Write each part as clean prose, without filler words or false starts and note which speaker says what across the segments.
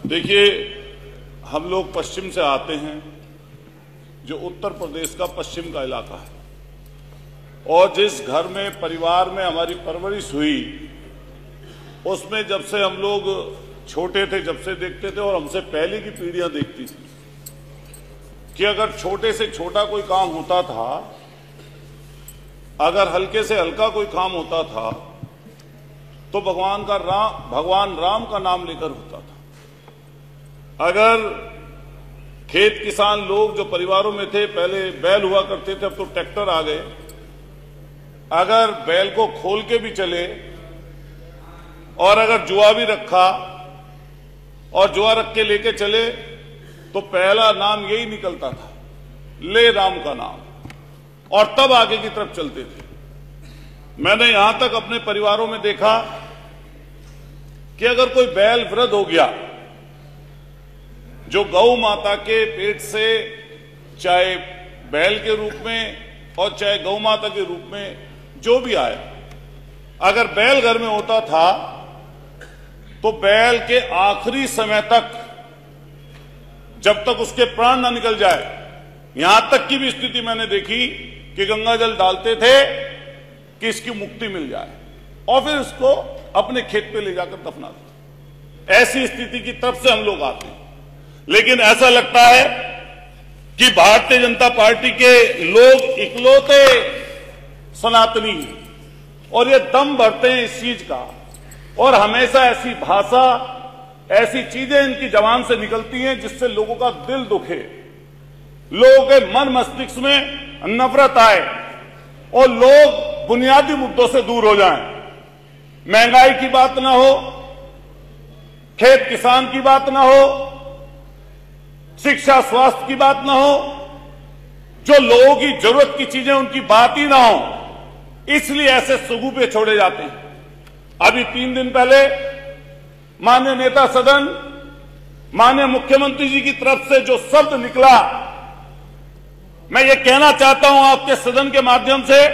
Speaker 1: देखिए, हम लोग पश्चिम से आते हैं, जो उत्तर प्रदेश का पश्चिम का इलाका है, और जिस घर में परिवार में हमारी परवरिश हुई, उसमें जब से हम लोग छोटे थे, जब से देखते थे और हमसे पहले की पीढ़ियां देखती थी कि अगर छोटे से छोटा कोई काम होता था, अगर हल्के से हल्का कोई काम होता था, तो भगवान राम का नाम लेकर होता था। अगर खेत किसान लोग जो परिवारों में थे, पहले बैल हुआ करते थे, अब तो ट्रैक्टर आ गए, अगर बैल को खोल के भी चले और अगर जुआ भी रखा और जुआ रख के लेके चले, तो पहला नाम यही निकलता था, ले राम का नाम, और तब आगे की तरफ चलते थे। मैंने यहां तक अपने परिवारों में देखा कि अगर कोई बैल वृद्ध हो गया, जो गौ माता के पेट से चाहे बैल के रूप में और चाहे गौ माता के रूप में जो भी आए, अगर बैल घर में होता था तो बैल के आखिरी समय तक, जब तक उसके प्राण न निकल जाए, यहां तक की भी स्थिति मैंने देखी कि गंगा जल डालते थे कि इसकी मुक्ति मिल जाए, और फिर इसको अपने खेत पे ले जाकर दफना देते। ऐसी स्थिति की तरफ से हम लोग आते हैं। लेकिन ऐसा लगता है कि भारतीय जनता पार्टी के लोग इकलौते सनातनी हैं और ये दम भरते हैं इस चीज का, और हमेशा ऐसी भाषा, ऐसी चीजें इनकी जबान से निकलती हैं जिससे लोगों का दिल दुखे, लोगों के मन मस्तिष्क में नफरत आए और लोग बुनियादी मुद्दों से दूर हो जाएं। महंगाई की बात ना हो, खेत किसान की बात ना हो, शिक्षा स्वास्थ्य की बात ना हो, जो लोगों की जरूरत की चीजें उनकी बात ही ना हो, इसलिए ऐसे सुगुफे छोड़े जाते हैं। अभी 3 दिन पहले माननीय नेता सदन, माननीय मुख्यमंत्री जी की तरफ से जो शब्द निकला, मैं ये कहना चाहता हूं आपके सदन के माध्यम से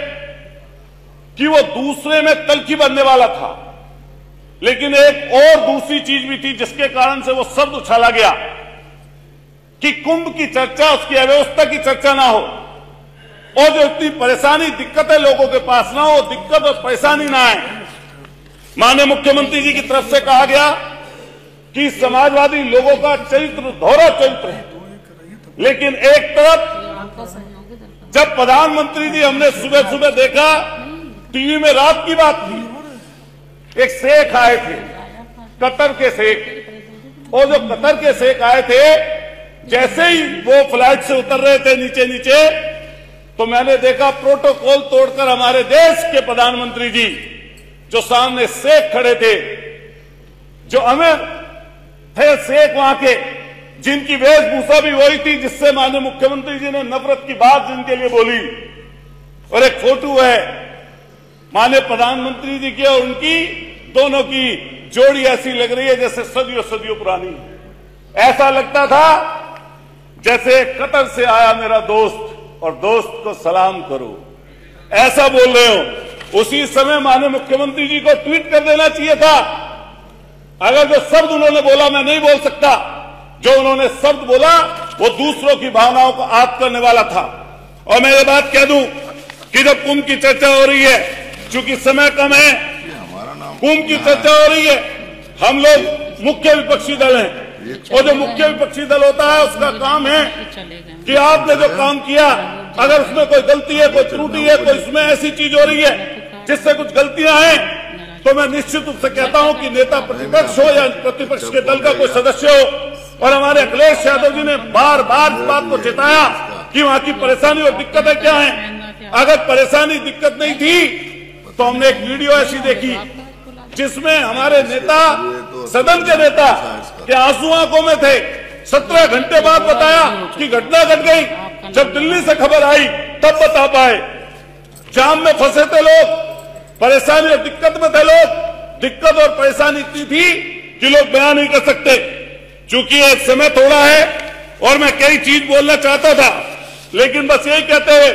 Speaker 1: कि वो दूसरे में तलखी बनने वाला था, लेकिन एक और दूसरी चीज भी थी जिसके कारण से वो शब्द उछाला गया कि कुंभ की चर्चा, उसकी अव्यवस्था की चर्चा ना हो, और जो इतनी परेशानी दिक्कतें लोगों के पास ना हो, दिक्कत और परेशानी ना आए। माननीय मुख्यमंत्री जी की तरफ से कहा गया कि समाजवादी लोगों का चरित्र दोहरा चरित्र है, लेकिन एक तरफ जब प्रधानमंत्री जी, हमने सुबह सुबह देखा टीवी में, रात की बात थी, एक शेख आए थे, कतर के शेख, और जो कतर के शेख आए थे, जैसे ही वो फ्लाइट से उतर रहे थे नीचे, तो मैंने देखा प्रोटोकॉल तोड़कर हमारे देश के प्रधानमंत्री जी, जो सामने शेख खड़े थे, जो अमीर थे शेख वहां के, जिनकी वेशभूषा भी वही थी जिससे माननीय मुख्यमंत्री जी ने नफरत की बात जिनके लिए बोली, और एक फोटो है माननीय प्रधानमंत्री जी की और उनकी, दोनों की जोड़ी ऐसी लग रही है जैसे सदियों सदियों पुरानी। ऐसा लगता था जैसे कतर से आया मेरा दोस्त और दोस्त को सलाम करो, ऐसा बोल रहे हो। उसी समय माननीय मुख्यमंत्री जी को ट्वीट कर देना चाहिए था। अगर जो शब्द उन्होंने बोला मैं नहीं बोल सकता, जो उन्होंने शब्द बोला वो दूसरों की भावनाओं को आहत करने वाला था। और मैं ये बात कह दूं कि जब कुंभ की चर्चा हो रही है, चूंकि समय कम है, कुंभ की चर्चा हो रही है, हम लोग मुख्य विपक्षी दल हैं, और जो मुख्य विपक्षी दल होता है उसका काम है कि आपने जो काम किया, अगर उसमें कोई गलती है, कोई त्रुटि है, कोई इसमें ऐसी चीज हो रही है जिससे कुछ गलतियां हैं, तो मैं निश्चित रूप से कहता हूं कि नेता प्रतिपक्ष हो या प्रतिपक्ष के दल का कोई सदस्य हो, और हमारे अखिलेश यादव जी ने बार बार इस बात को चेताया कि वहां की परेशानी और दिक्कतें क्या हैं। अगर परेशानी दिक्कत नहीं थी तो हमने एक वीडियो ऐसी देखी जिसमें हमारे नेता, सदन के नेता के आंसू आंखों में थे। 17 घंटे बाद बताया कि घटना घट गई, जब दिल्ली से खबर आई तब बता पाए। जाम में फंसे थे लोग, परेशानी और दिक्कत में थे लोग, दिक्कत और परेशानी इतनी थी कि लोग बयान नहीं कर सकते। चूंकि एक समय थोड़ा है और मैं कई चीज बोलना चाहता था, लेकिन बस यही कहते हुए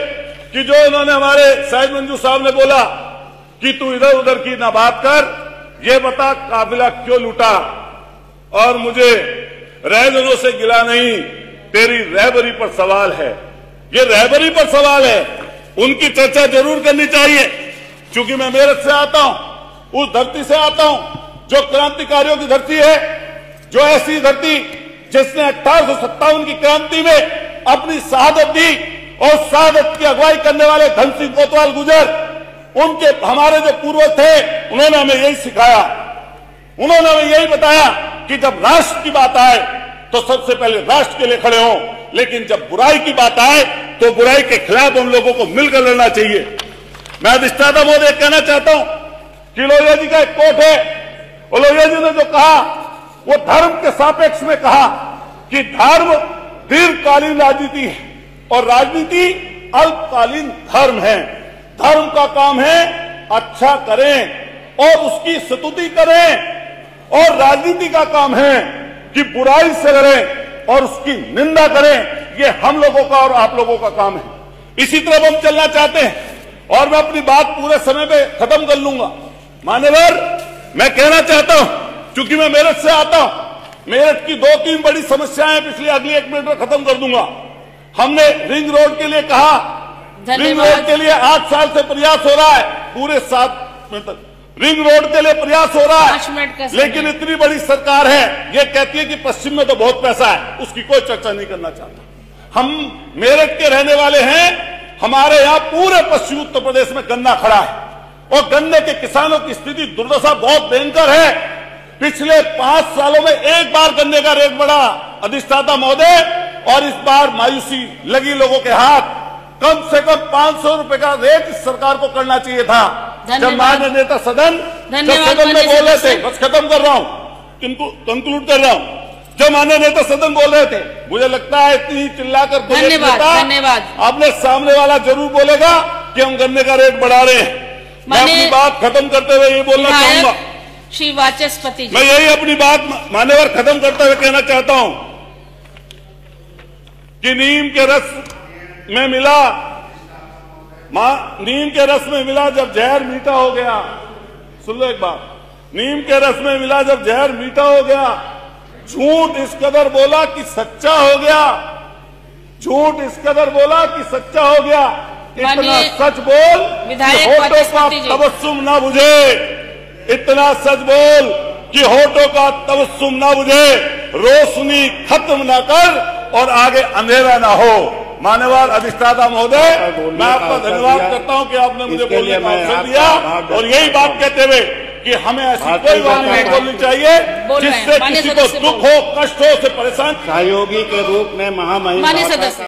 Speaker 1: कि जो उन्होंने हमारे शाहिद मंजू साहब ने बोला कि तू इधर उधर की ना बात कर, ये बता काफिला क्यों लूटा। और मुझे रहबरों से गिला नहीं, तेरी रहबरी पर सवाल है। ये रहबरी पर सवाल है, उनकी चर्चा जरूर करनी चाहिए, क्योंकि मैं मेरठ से आता हूं, उस धरती से आता हूं जो क्रांतिकारियों की धरती है, जो ऐसी धरती जिसने 1857 की क्रांति में अपनी शहादत दी, और शहादत की अगुवाई करने वाले धन सिंह कोतवाल गुजर, उनके हमारे जो पूर्वज थे, उन्होंने हमें यही सिखाया, उन्होंने हमें यही बताया कि जब राष्ट्र की बात आए तो सबसे पहले राष्ट्र के लिए खड़े हों, लेकिन जब बुराई की बात आए तो बुराई के खिलाफ हम लोगों को मिलकर लड़ना चाहिए। मैं अधिष्ठाता महोदय कहना चाहता हूं कि लोहिया जी का एक कोट है, और लोहिया जी ने जो कहा वो धर्म के सापेक्ष में कहा कि धर्म दीर्घकालीन राजनीति है और राजनीति अल्पकालीन धर्म है। धर्म का काम है अच्छा करें और उसकी स्तुति करें, और राजनीति का काम है कि बुराई से लड़ें और उसकी निंदा करें। ये हम लोगों का और आप लोगों का काम है। इसी तरह हम चलना चाहते हैं, और मैं अपनी बात पूरे समय पे खत्म कर लूंगा। मान्यवर, मैं कहना चाहता हूं, क्योंकि मैं मेरठ से आता हूं, मेरठ की 2-3 बड़ी समस्याएं पिछले अगली 1 मिनट में खत्म कर दूंगा। हमने रिंग रोड के लिए कहा, रिंग रोड के लिए 8 साल से प्रयास हो रहा है, पूरे 7 मिनट तक रिंग रोड के लिए प्रयास हो रहा है, लेकिन इतनी बड़ी सरकार है, ये कहती है कि पश्चिम में तो बहुत पैसा है, उसकी कोई चर्चा नहीं करना चाहता। हम मेरठ के रहने वाले हैं, हमारे यहां पूरे पश्चिमी उत्तर प्रदेश में गन्ना खड़ा है, और गन्ने के किसानों की स्थिति दुर्दशा बहुत भयंकर है। पिछले 5 सालों में एक बार गन्ने का रेट बढ़ा अधिष्ठाता महोदय, और इस बार मायूसी लगी लोगों के हाथ। कम से कम 500 रुपए का रेट इस सरकार को करना चाहिए था। जब माननीय नेता सदन में बोल रहे थे, बस खत्म कर रहा हूं, कंक्लूड कर रहा हूं, जब माननीय नेता सदन बोल रहे थे, मुझे लगता है इतनी चिल्लाकर धन्यवाद आपने सामने वाला जरूर बोलेगा कि हम गन्ने का रेट बढ़ा रहे हैं। मैं अपनी बात खत्म करते हुए ये बोलना चाहूंगा,
Speaker 2: श्री वाचस्पति जी,
Speaker 1: मैं यही अपनी बात मान्यवर खत्म करते हुए कहना चाहता हूं कि नीम के रस में मिला, नीम के रस में मिला जब जहर मीठा हो गया। सुन लो एक बात, नीम के रस में मिला जब जहर मीठा हो गया, झूठ इस कदर बोला कि सच्चा हो गया, झूठ इस कदर बोला कि सच्चा हो गया। इतना सच बोल कि होठों का तबस्सुम ना बुझे, इतना सच बोल कि होठों का तबस्सुम ना बुझे, रोशनी खत्म ना कर और आगे अंधेरा ना हो। मान्यवर अधिष्ठाता महोदय, मैं आपका धन्यवाद करता हूं कि आपने मुझे बोलने का अवसर दिया, और यही बात कहते हुए कि हमें ऐसी कोई बात नहीं बोलनी चाहिए जिससे किसी को दुख हो, कष्ट हो, से परेशान।
Speaker 3: सहयोगी के रूप में महामहिम